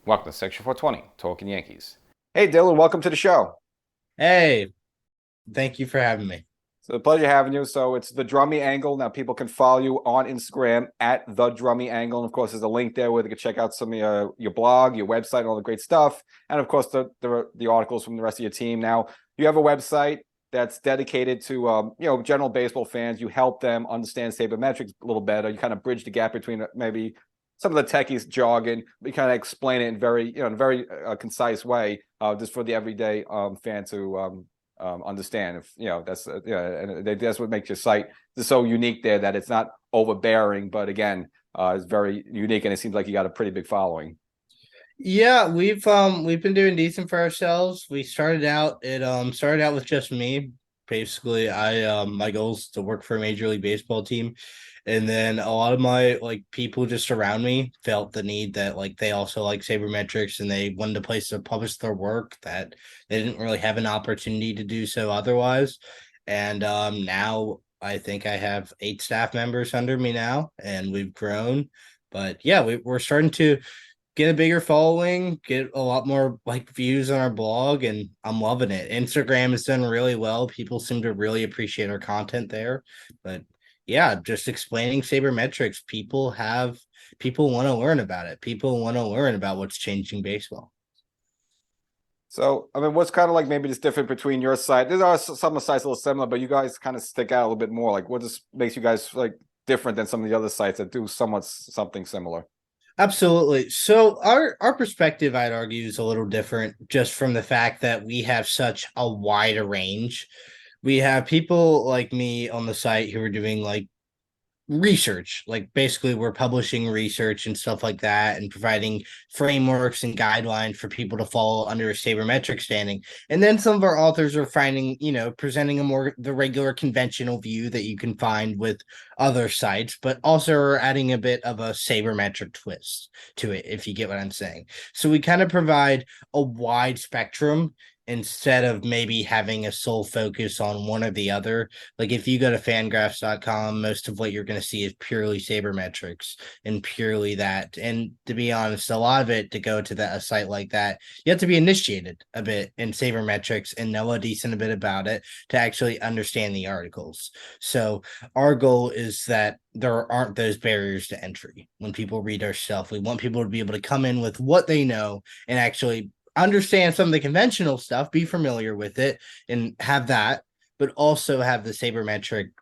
Welcome to Section 420, Talking Yankees. Hey, Dylan, welcome to the show. Hey, thank you for having me. It's a pleasure having you. So it's the Drummey Angle. Now people can follow you on Instagram at the Drummey Angle. And of course, there's a link there where they can check out some of your blog, your website, and all the great stuff. And of course, the articles from the rest of your team. Now you have a website that's dedicated to general baseball fans. You help them understand sabermetrics a little better. You kind of bridge the gap between maybe some of the techies jargon. We kind of explain it in very concise way, just for the everyday fan to understand. If that's and that's what makes your site so unique there, that it's not overbearing, but again, it's very unique, and it seems like you got a pretty big following. Yeah, we've been doing decent for ourselves. We started out it started out with just me. Basically, I my goal is to work for a Major League Baseball team. And then a lot of my people just around me felt the need that they also like sabermetrics and they wanted a place to publish their work that they didn't really have an opportunity to do so otherwise. And now I think I have 8 staff members under me now, and we've grown. But yeah, we're starting to get a bigger following, get a lot more views on our blog, and I'm loving it. Instagram has done really well. People seem to really appreciate our content there. But yeah, just explaining sabermetrics, people want to learn about it. People want to learn about what's changing baseball. So, I mean, what's kind of like maybe just different between your site? There are some of the sites a little similar, but you guys kind of stick out a little bit more. Like, what just makes you guys like different than some of the other sites that do somewhat something similar? Absolutely. So our perspective, I'd argue, is a little different just from the fact that we have such a wide range. We have people like me on the site who are doing research, basically we're publishing research and stuff like that and providing frameworks and guidelines for people to follow under a sabermetric standing. And then some of our authors are finding, presenting a more the regular conventional view that you can find with other sites, but also are adding a bit of a sabermetric twist to it, if you get what I'm saying. So we kind of provide a wide spectrum instead of maybe having a sole focus on one or the other. Like if you go to fangraphs.com, most of what you're going to see is purely sabermetrics and purely that. And to be honest, a lot of it to go to a site like that, you have to be initiated a bit in sabermetrics and know a decent bit about it to actually understand the articles. So our goal is that there aren't those barriers to entry when people read our stuff. We want people to be able to come in with what they know and actually understand some of the conventional stuff, be familiar with it, and have that, but also have the sabermetric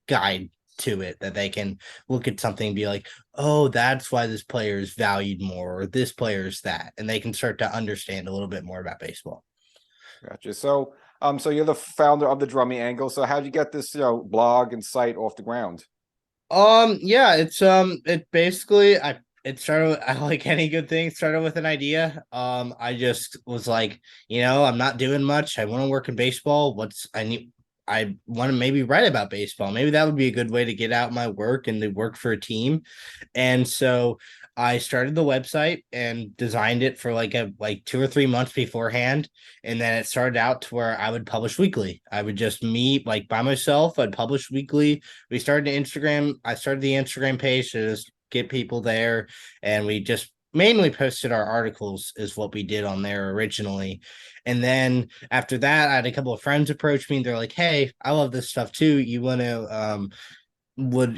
guide to it that they can look at something and be like, oh, that's why this player is valued more, or this player is that, and they can start to understand a little bit more about baseball. Gotcha. So you're the founder of the Drummy Angle. So how'd you get this, blog and site off the ground? Yeah, it basically it started I like any good thing started with an idea. I just was like, I'm not doing much. I want to work in baseball. I want to maybe write about baseball. Maybe that would be a good way to get out my work and to work for a team. And so I started the website and designed it for like 2 or 3 months beforehand. And then it started out to where I would publish weekly. I would just meet by myself. I'd publish weekly. We started Instagram. I started the Instagram page to just get people there. And we just mainly posted our articles is what we did on there originally. And then after that, I had a couple of friends approach me and they're like, hey, I love this stuff too. You want to,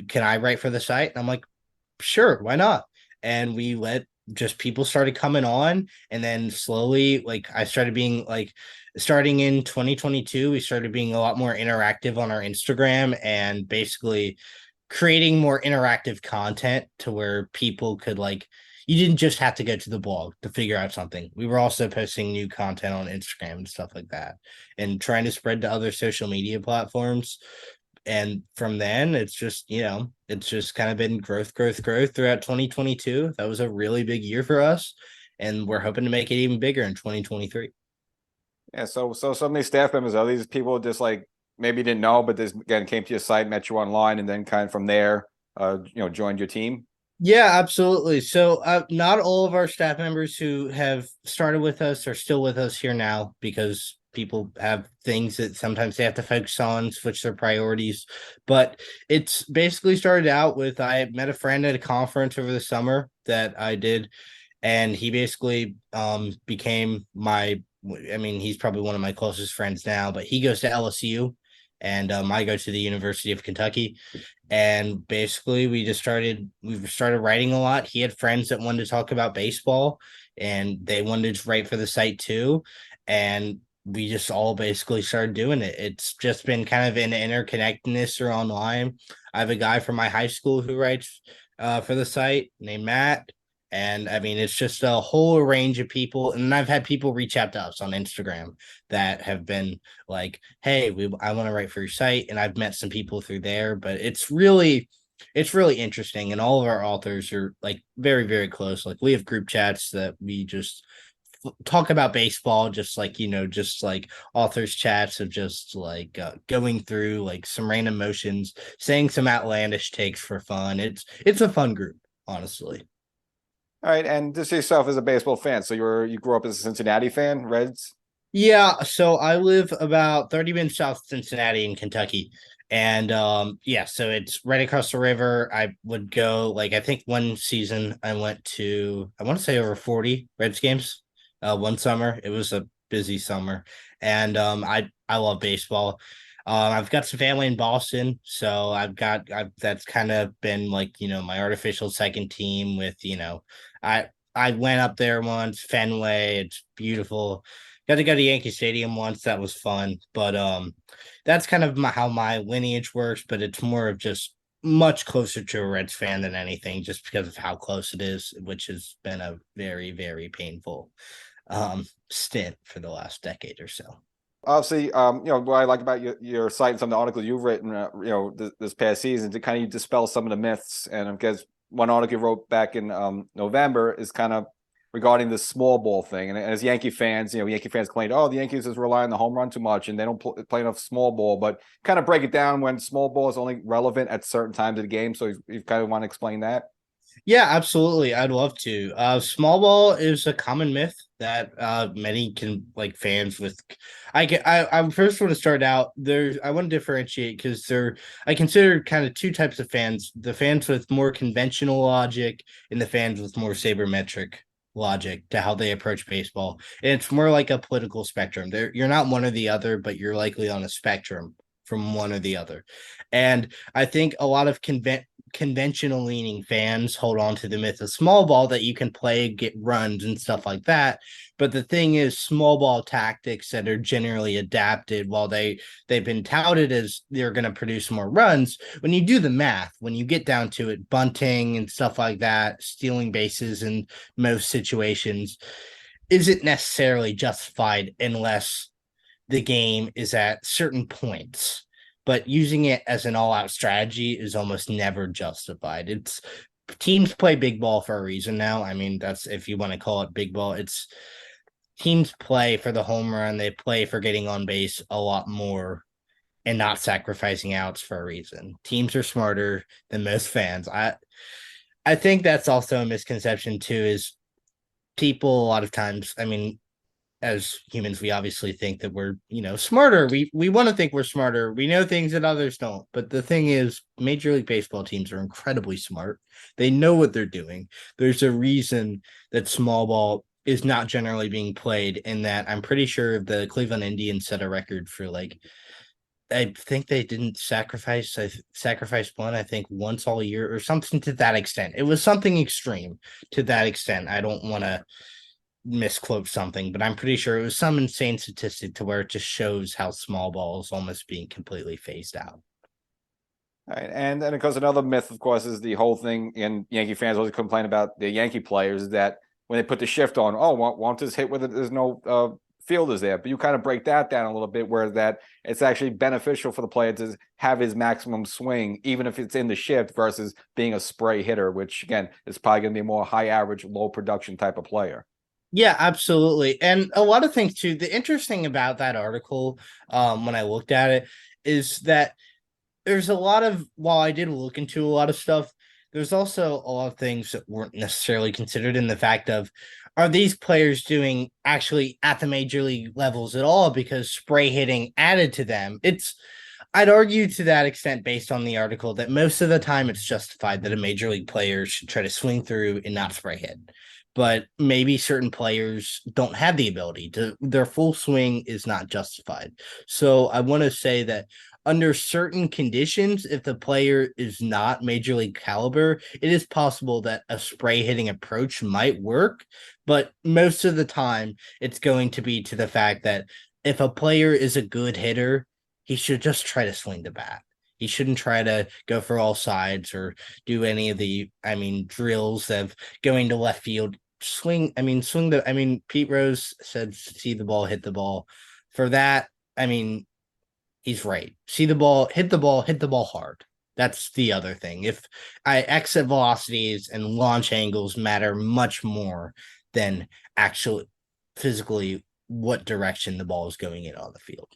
can I write for the site? And I'm like, sure, why not? And we let just people started coming on, and then slowly I started being starting in 2022 we started being a lot more interactive on our Instagram and basically creating more interactive content to where people could you didn't just have to go to the blog to figure out something. We were also posting new content on Instagram and stuff like that and trying to spread to other social media platforms. And from then it's just kind of been growth throughout 2022. That was a really big year for us, and we're hoping to make it even bigger in 2023. Yeah. So some of these staff members, are these people just like maybe didn't know, but this again came to your site, met you online, and then kind of from there, joined your team? Yeah, absolutely. So not all of our staff members who have started with us are still with us here now because people have things that sometimes they have to focus on, switch their priorities. But it's basically started out with I met a friend at a conference over the summer that I did, and he basically became my. I mean, he's probably one of my closest friends now, but he goes to LSU, and I go to the University of Kentucky. And basically, we started writing a lot. He had friends that wanted to talk about baseball, and they wanted to write for the site too. And we just all basically started doing it. It's just been kind of an interconnectedness through online. I have a guy from my high school who writes for the site named Matt. And I mean, it's just a whole range of people. And I've had people reach out to us on Instagram that have been like, hey, I want to write for your site. And I've met some people through there, but it's really interesting. And all of our authors are like very, very close. Like we have group chats that we just talk about baseball, just like, just like authors chats of just like going through like some random motions, saying some outlandish takes for fun. It's a fun group, honestly. All right, and just yourself as a baseball fan. So you grew up as a Cincinnati fan, Reds? Yeah, so I live about 30 minutes south of Cincinnati in Kentucky. And yeah, so it's right across the river. I would go like I think one season I went to I want to say over 40 Reds games one summer. It was a busy summer. And I love baseball. I've got some family in Boston, so that's kind of been like, my artificial second team with, I went up there once, Fenway, it's beautiful. Got to go to Yankee Stadium once. That was fun. But that's kind of how my lineage works. But it's more of just much closer to a Reds fan than anything, just because of how close it is, which has been a very, very painful stint for the last decade or so. Obviously, what I like about your site and some of the articles you've written, this past season to kind of dispel some of the myths. And because one article you wrote back in November is kind of regarding the small ball thing. And as Yankee fans, Yankee fans complained, oh, the Yankees just rely on the home run too much and they don't play enough small ball. But kind of break it down when small ball is only relevant at certain times of the game. So you kind of want to explain that. Yeah, absolutely. I'd love to. Small ball is a common myth that many can like fans with. I first want to start out there. I want to differentiate because I consider kind of two types of fans: the fans with more conventional logic and the fans with more sabermetric logic to how they approach baseball. And it's more like a political spectrum. You're not one or the other, but you're likely on a spectrum from one or the other. And I think a lot of conventional leaning fans hold on to the myth of small ball that you can play, get runs and stuff like that. But the thing is, small ball tactics that are generally adapted, while they've been touted as they're going to produce more runs, when you do the math, when you get down to it, bunting and stuff like that, stealing bases in most situations, isn't necessarily justified unless the game is at certain points, but using it as an all-out strategy is almost never justified. It's teams play big ball for a reason now. I mean, that's if you want to call it big ball. It's teams play for the home run. They play for getting on base a lot more and not sacrificing outs for a reason. Teams are smarter than most fans. I think that's also a misconception too, is people a lot of times, I mean, as humans, we obviously think that we're, smarter. We want to think we're smarter. We know things that others don't. But the thing is, Major League Baseball teams are incredibly smart. They know what they're doing. There's a reason that small ball is not generally being played, and that I'm pretty sure the Cleveland Indians set a record for like I think they didn't sacrifice one, I think once all year or something to that extent. It was something extreme to that extent. I don't want to misquote something, but I'm pretty sure it was some insane statistic to where it just shows how small ball is almost being completely phased out. All right. And then, of course, another myth, of course, is the whole thing. And Yankee fans always complain about the Yankee players is that when they put the shift on, oh, won't this hit with it? There's no fielders there. But you kind of break that down a little bit, where that it's actually beneficial for the player to have his maximum swing, even if it's in the shift versus being a spray hitter, which again is probably going to be a more high average, low production type of player. Yeah, absolutely. And a lot of things too. The interesting about that article, when I looked at it, is that there's a lot of while I did look into a lot of stuff, there's also a lot of things that weren't necessarily considered in the fact of are these players doing actually at the major league levels at all because spray hitting added to them. I'd argue to that extent based on the article that most of the time it's justified that a major league player should try to swing through and not spray hit. but maybe certain players don't have the ability to, their full swing is not justified. So I want to say that under certain conditions, if the player is not major league caliber, it is possible that a spray hitting approach might work. But most of the time, it's going to be to the fact that if a player is a good hitter, he should just try to swing the bat. He shouldn't try to go for all sides or do any of the, drills of going to left field. Pete Rose said, see the ball, hit the ball. For that, he's right. See the ball, hit the ball hard. That's the other thing. If exit velocities and launch angles matter much more than actual physically what direction the ball is going in on the field.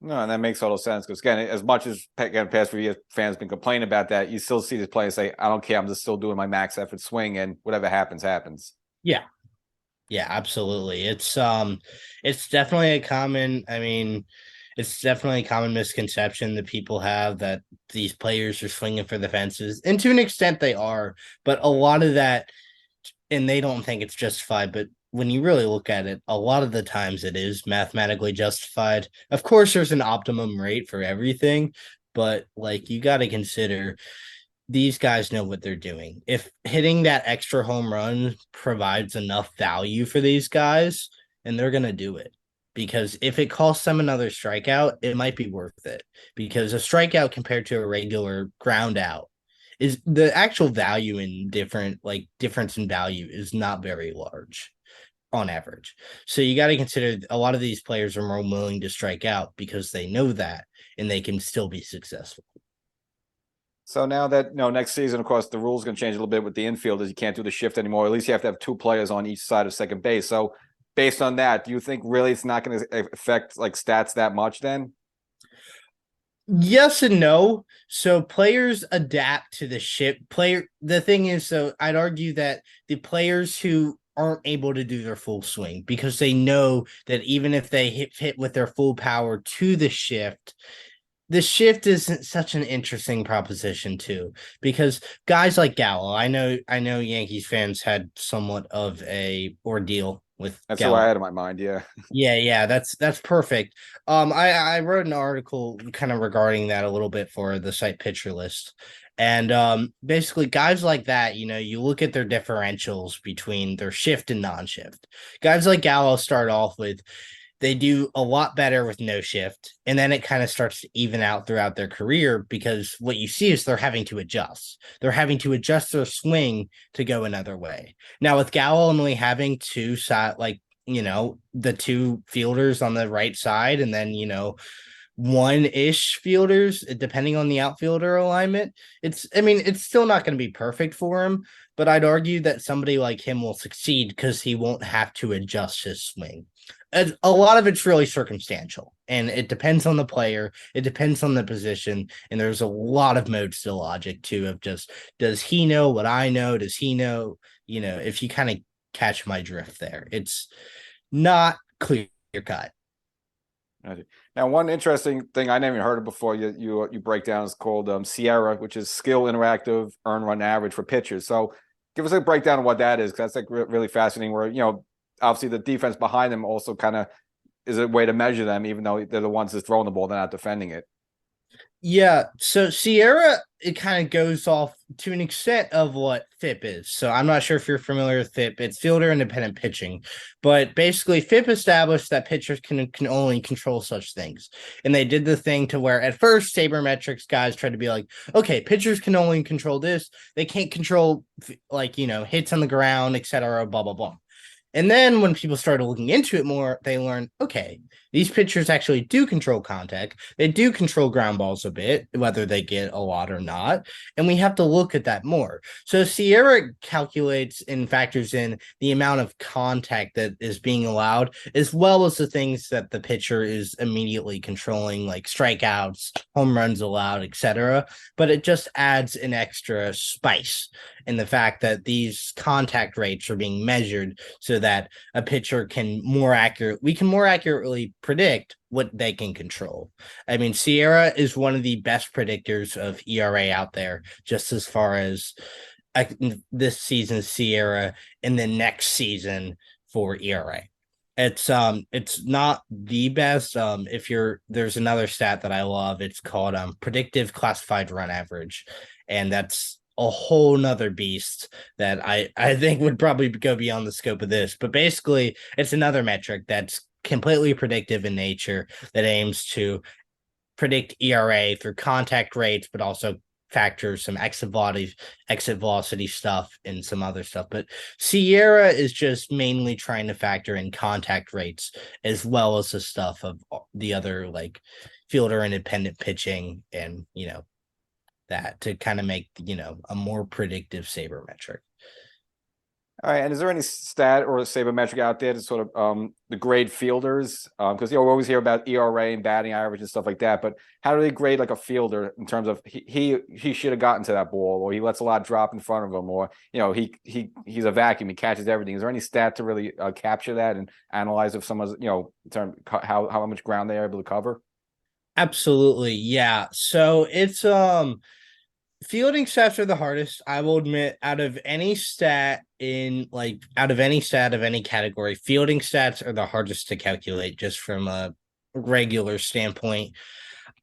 No, and that makes total sense because again, as much as past few years fans been complaining about that, you still see these players say, "I don't care, I'm just still doing my max effort swing, and whatever happens, happens." Yeah, yeah, absolutely. It's definitely a common. It's definitely a common misconception that people have that these players are swinging for the fences, and to an extent they are, but a lot of that, and they don't think it's justified, but when you really look at it, a lot of the times it is mathematically justified. Of course, there's an optimum rate for everything, but like you got to consider these guys know what they're doing. If hitting that extra home run provides enough value for these guys, and they're going to do it. Because if it costs them another strikeout, it might be worth it. Because a strikeout compared to a regular ground out is the actual value in difference in value is not very large on average. So you got to consider a lot of these players are more willing to strike out because they know that and they can still be successful. So now that next season, of course, the rules going to change a little bit with the infielders. You can't do the shift anymore. At least you have to have two players on each side of second base. So based on that, do you think really it's not going to affect like stats that much then? Yes and no. So players adapt to the shift. The thing is, so I'd argue that the players who aren't able to do their full swing because they know that even if they hit with their full power to the shift isn't such an interesting proposition too, because guys like Gallo, I know Yankees fans had somewhat of a ordeal with That's Gallo. what I had in my mind. Yeah. Yeah, that's perfect. I wrote an article kind of regarding that a little bit for the site Pitcher List. And basically guys like that, you look at their differentials between their shift and non-shift. Guys like Gallo start off with they do a lot better with no shift, and then it kind of starts to even out throughout their career because what you see is they're having to adjust. They're having to adjust their swing to go another way. Now with Gallo only having two side, the two fielders on the right side, and then one-ish fielders, depending on the outfielder alignment. It's still not going to be perfect for him, but I'd argue that somebody like him will succeed because he won't have to adjust his swing. A lot of it's really circumstantial, and it depends on the player. It depends on the position, and there's a lot of modes to logic too of just, does he know what I know? Does he know, if you kind of catch my drift there. It's not clear cut. Now, one interesting thing I never even heard of before you break down is called Sierra, which is skill interactive earn run average for pitchers. So give us a breakdown of what that is, because that's like really fascinating. Where obviously the defense behind them also kind of is a way to measure them, even though they're the ones that's throwing the ball, they're not defending it. Yeah, so Sierra, it kind of goes off to an extent of what FIP is. So I'm not sure if you're familiar with FIP. It's fielder independent pitching. But basically, FIP established that pitchers can only control such things. And they did the thing to where at first sabermetrics guys tried to be like, okay, pitchers can only control this. They can't control hits on the ground, etc., blah, blah, blah. And then when people started looking into it more, they learned, okay, these pitchers actually do control contact. They do control ground balls a bit, whether they get a lot or not. And we have to look at that more. So Sierra calculates and factors in the amount of contact that is being allowed, as well as the things that the pitcher is immediately controlling, like strikeouts, home runs allowed, etc. But it just adds an extra spice in the fact that these contact rates are being measured so that a pitcher can more accurately predict what they can control. Sierra is one of the best predictors of ERA out there, just as far as this season's Sierra and the next season for ERA. It's not the best. If you're there's another stat that I love. It's called predictive classified run average, and that's a whole nother beast that I think would probably go beyond the scope of this. But basically, it's another metric that's completely predictive in nature that aims to predict ERA through contact rates, but also factors some exit velocity stuff, and some other stuff. But Sierra is just mainly trying to factor in contact rates as well as the stuff of the other like fielder independent pitching and that to kind of make a more predictive sabermetric. All right, and is there any stat or sabermetric out there to sort of the grade fielders? Because we always hear about ERA and batting average and stuff like that, but how do they grade like a fielder in terms of he should have gotten to that ball, or he lets a lot drop in front of him, or he's a vacuum, he catches everything. Is there any stat to really capture that and analyze if someone's in terms how much ground they are able to cover? Absolutely, yeah. So it's fielding stats are the hardest, I will admit, out of any stat of any category. Fielding stats are the hardest to calculate just from a regular standpoint.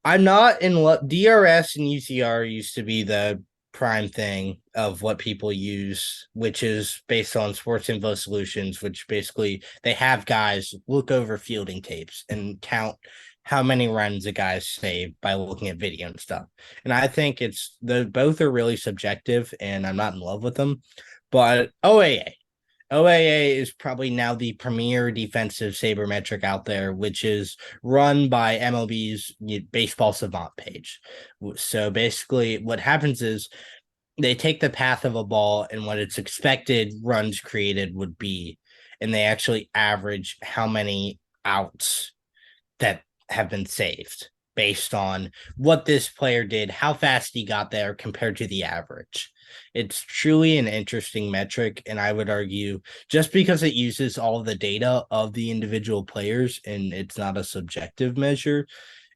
I'm not in love. DRS and UTR used to be the prime thing of what people use, which is based on Sports Info Solutions, which basically they have guys look over fielding tapes and count how many runs a guy's saved by looking at video and stuff. And I think both are really subjective, and I'm not in love with them. But OAA is probably now the premier defensive sabermetric out there, which is run by MLB's Baseball Savant page. So basically, what happens is they take the path of a ball and what its expected runs created would be, and they actually average how many outs that have been saved based on what this player did, how fast he got there compared to the average. It's truly an interesting metric, and I would argue just because it uses all of the data of the individual players and it's not a subjective measure,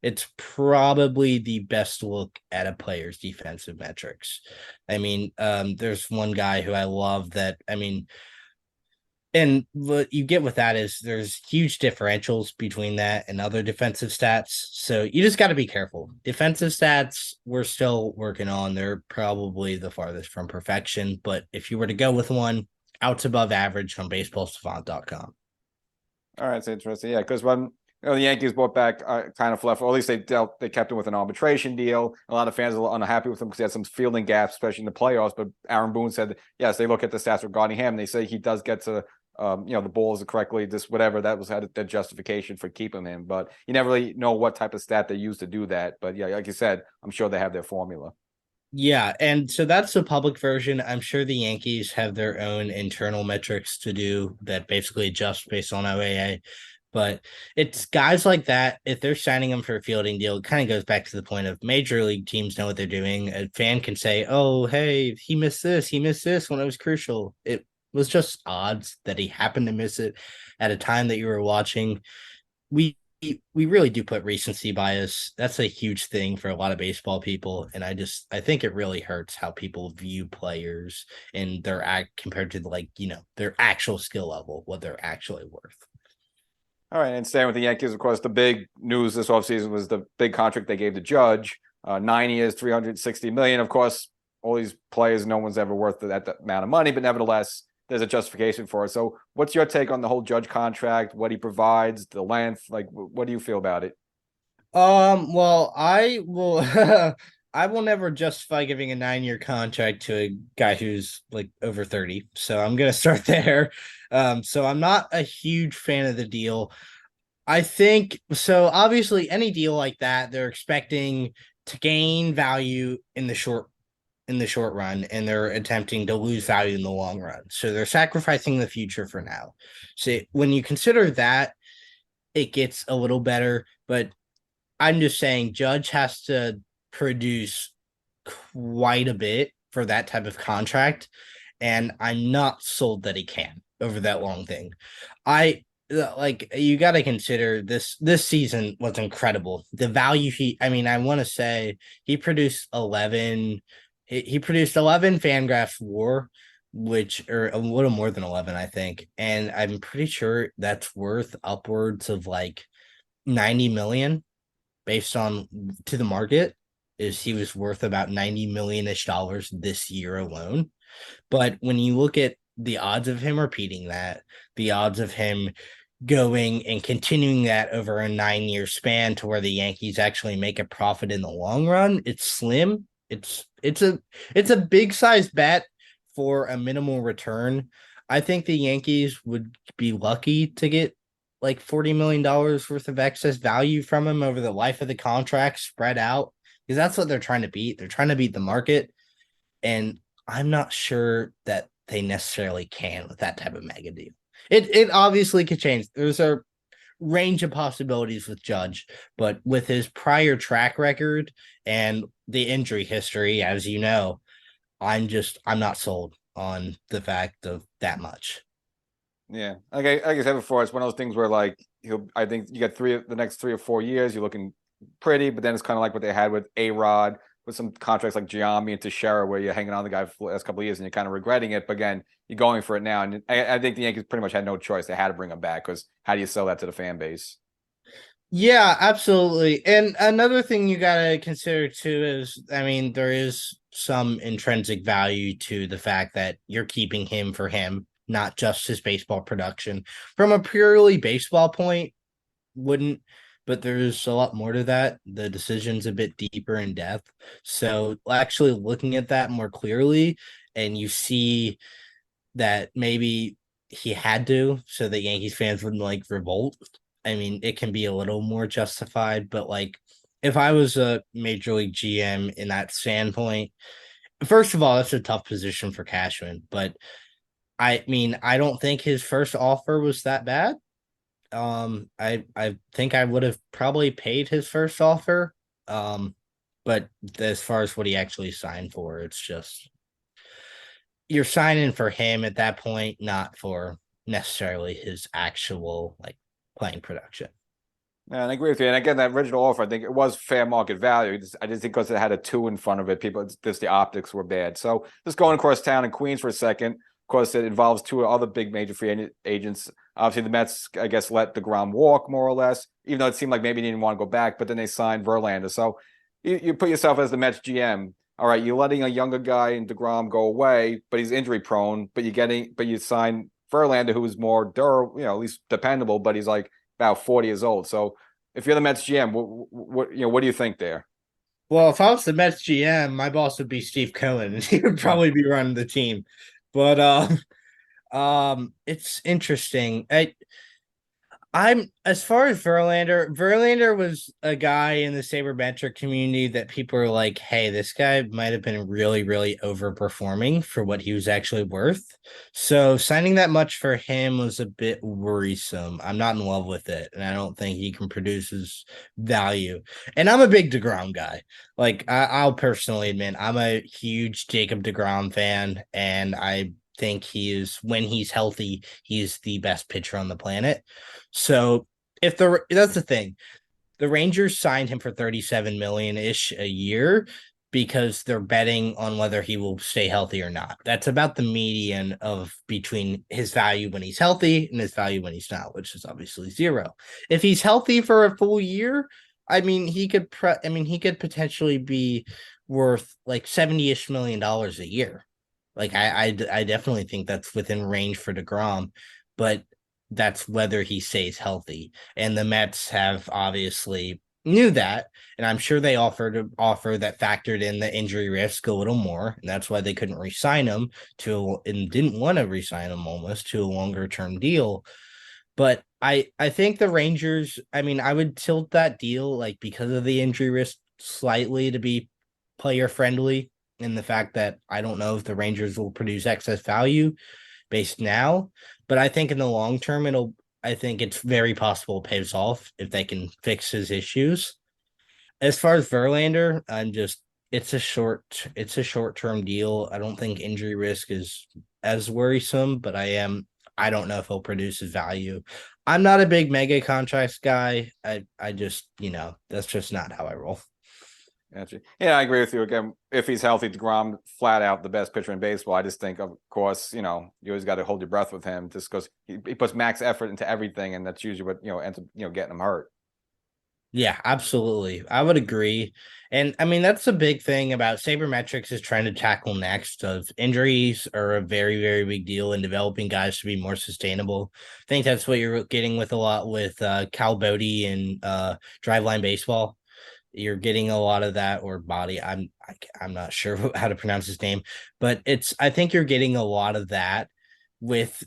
it's probably the best look at a player's defensive metrics. I mean, there's one guy who I love that, and what you get with that is there's huge differentials between that and other defensive stats. So you just got to be careful. Defensive stats, we're still working on. They're probably the farthest from perfection. But if you were to go with one, outs above average on baseballsavant.com. All right, it's interesting. Yeah, because when the Yankees brought back kind of fluff, or at least they kept him with an arbitration deal. A lot of fans are unhappy with him because he had some fielding gaps, especially in the playoffs. But Aaron Boone said, yes, they look at the stats regarding him. They say he does get to the balls correctly, this whatever that was had the justification for keeping him, but you never really know what type of stat they use to do that. But yeah, like you said, I'm sure they have their formula. Yeah, and so that's the public version. I'm sure the Yankees have their own internal metrics to do that basically adjust based on OAA. But it's guys like that, if they're signing them for a fielding deal, it kind of goes back to the point of major league teams know what they're doing. A fan can say, oh, hey, he missed this when it was crucial. It was just odds that he happened to miss it at a time that you were watching. We really do put recency bias. That's a huge thing for a lot of baseball people, and I think it really hurts how people view players and their act compared to their actual skill level, what they're actually worth. All right, and staying with the Yankees, of course, the big news this offseason was the big contract they gave to Judge, 9 years, $360 million. Of course, all these players, no one's ever worth that amount of money, but nevertheless, there's a justification for it. So what's your take on the whole Judge contract, what he provides, the length? Like, what do you feel about it? Well, I will I will never justify giving a 9-year contract to a guy who's like over 30. So I'm gonna start there. So I'm not a huge fan of the deal. I think so. Obviously, any deal like that, they're expecting to gain value in the short run, and they're attempting to lose value in the long run. So they're sacrificing the future for now. So when you consider that, it gets a little better. But I'm just saying, Judge has to produce quite a bit for that type of contract, and I'm not sold that he can over that long thing. You got to consider this season was incredible. The value I want to say he produced 11 He produced 11 Fangraphs WAR, which or a little more than 11, I think, and I'm pretty sure that's worth upwards of like 90 million based on to the market. Is he was worth about 90 million ish dollars this year alone. But when you look at the odds of him repeating that, the odds of him going and continuing that over a 9 year span to where the Yankees actually make a profit in the long run, it's slim. It's a big size bet for a minimal return. I think the Yankees would be lucky to get like $40 million worth of excess value from him over the life of the contract spread out, because that's what they're trying to beat. They're trying to beat the market. And I'm not sure that they necessarily can with that type of mega deal. It obviously could change. There's a range of possibilities with Judge, but with his prior track record and the injury history, as you know, I'm not sold on the fact of that much. Yeah, okay. Like I said before, it's one of those things where like I think you got the next 3 or 4 years, you're looking pretty, but then it's kind of like what they had with A-Rod, with some contracts like Giambi and Teixeira, where you're hanging on the guy for the last couple of years and you're kind of regretting it. But again, you're going for it now, and I think the Yankees pretty much had no choice. They had to bring him back because how do you sell that to the fan base? Yeah, absolutely. And another thing you got to consider too is, I mean, there is some intrinsic value to the fact that you're keeping him for him, not just his baseball production. From a purely baseball point, wouldn't, but there's a lot more to that. The decision's a bit deeper in depth. So actually looking at that more clearly, and you see that maybe he had to, so the Yankees fans wouldn't like revolt. I mean, it can be a little more justified, but like if I was a major league GM in that standpoint, first of all, that's a tough position for Cashman, but I mean, I don't think his first offer was that bad. I think I would have probably paid his first offer. Um, but as far as what he actually signed for, it's just you're signing for him at that point, not for necessarily his actual like playing production. Yeah, and I agree with you. And again, that original offer, I think it was fair market value. I just think because it had a two in front of it, just the optics were bad. So just going across town in Queens for a second. Of course, it involves two other big major free agents. Obviously, the Mets, I guess, let DeGrom walk more or less, even though it seemed like maybe he didn't want to go back. But then they signed Verlander. So you put yourself as the Mets GM. All right, you're letting a younger guy in DeGrom go away, but he's injury prone. But you sign Verlander, who is more durable, at least dependable. But he's like about 40 years old. So if you're the Mets GM, what do you think there? Well, if I was the Mets GM, my boss would be Steve Cohen, and he would probably be running the team. But it's interesting. I'm as far as Verlander was a guy in the sabermetric community that people are like, hey, this guy might have been really, really overperforming for what he was actually worth. So signing that much for him was a bit worrisome. I'm not in love with it, and I don't think he can produce his value. And I'm a big DeGrom guy. Like I'll personally admit, I'm a huge Jacob DeGrom fan, and I think he is when he's healthy, he's the best pitcher on the planet. So if that's the thing, the Rangers signed him for 37 million ish a year because they're betting on whether he will stay healthy or not. That's about the median of between his value when he's healthy and his value when he's not, which is obviously zero. If he's healthy for a full year, I mean, he could potentially be worth like 70-ish million dollars a year. Like I definitely think that's within range for DeGrom, but that's whether he stays healthy. And the Mets have obviously knew that, and I'm sure they offered an offer that factored in the injury risk a little more, and that's why they couldn't re-sign him and didn't want to re-sign him almost to a longer term deal. But I think the Rangers, I mean, I would tilt that deal like because of the injury risk slightly to be player friendly in the fact that I don't know if the Rangers will produce excess value based now, but I think in the long term I think it's very possible it pays off if they can fix his issues. As far as Verlander, it's a short term deal. I don't think injury risk is as worrisome, but I don't know if he'll produce his value. I'm not a big mega contracts guy. I just, that's just not how I roll. Gotcha. Yeah, I agree with you. Again, if he's healthy, DeGrom flat out the best pitcher in baseball. I just think, of course, you always got to hold your breath with him, just because he puts max effort into everything, and that's usually what ends up getting him hurt. Yeah, absolutely. I would agree. And I mean, that's the big thing about sabermetrics is trying to tackle next of injuries are a very, very big deal in developing guys to be more sustainable. I think that's what you're getting with a lot with Cal Bodie and driveline baseball. You're getting a lot of that or body. I'm not sure how to pronounce his name, but I think you're getting a lot of that with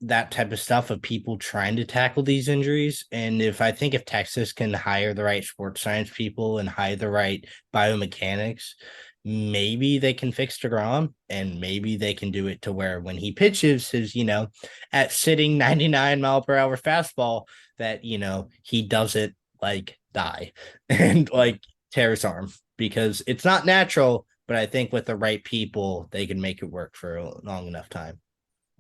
that type of stuff of people trying to tackle these injuries. And if Texas can hire the right sports science people and hire the right biomechanics, maybe they can fix DeGrom and maybe they can do it to where when he pitches his, at sitting 99-mile-per-hour fastball, that, he doesn't like die and like tear his arm because it's not natural. But I think with the right people, they can make it work for a long enough time.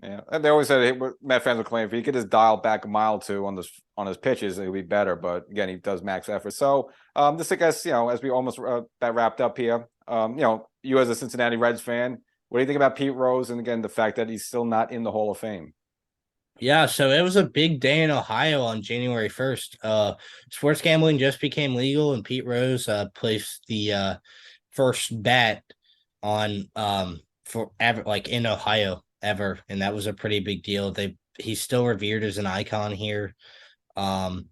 Yeah, and they always said Met fans would claim if he could just dial back a mile or two on his pitches, it would be better. But again, he does max effort. So, just I guess as we almost that wrapped up here, you as a Cincinnati Reds fan, what do you think about Pete Rose and again the fact that he's still not in the Hall of Fame? Yeah, so it was a big day in Ohio on January 1st. Sports gambling just became legal, and Pete Rose placed the first bet on forever, like in Ohio ever, and that was a pretty big deal. He's still revered as an icon here. Um,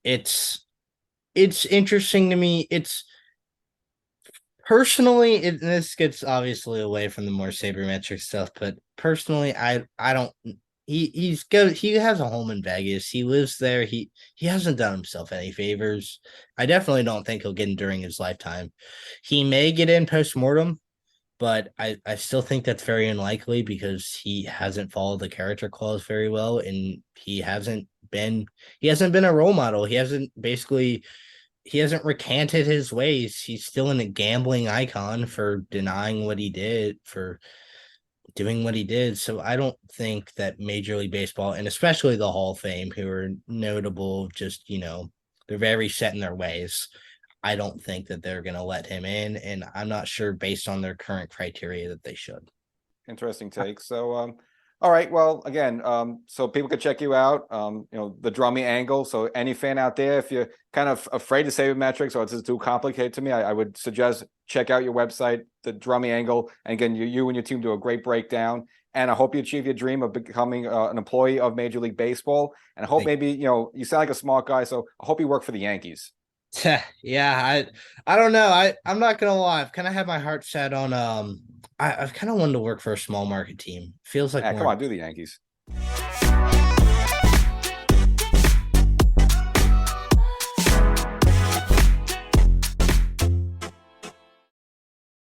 it's interesting to me. It's personally, this gets obviously away from the more sabermetric stuff, but personally, I don't. He has a home in Vegas. He lives there. He hasn't done himself any favors. I definitely don't think he'll get in during his lifetime. He may get in post mortem, but I still think that's very unlikely because he hasn't followed the character clause very well, and he hasn't been a role model. He hasn't recanted his ways. He's still a gambling icon for denying what he did, for doing what he did. So I don't think that Major League Baseball, and especially the Hall of Fame, who are notable, just, they're very set in their ways. I don't think that they're going to let him in. And I'm not sure based on their current criteria that they should. Interesting take. So, all right. Well, again, so people could check you out. The Drummey Angle. So, any fan out there, if you're kind of afraid to sabermetrics or it's just too complicated to me, I would suggest check out your website, the Drummey Angle. And again, you and your team do a great breakdown. And I hope you achieve your dream of becoming an employee of Major League Baseball. And I hope maybe you sound like a smart guy, so I hope you work for the Yankees. Yeah, I don't know. I'm not gonna lie. I've kind of had my heart set on I've kind of wanted to work for a small market team. Feels like Yeah, more come on, do the Yankees.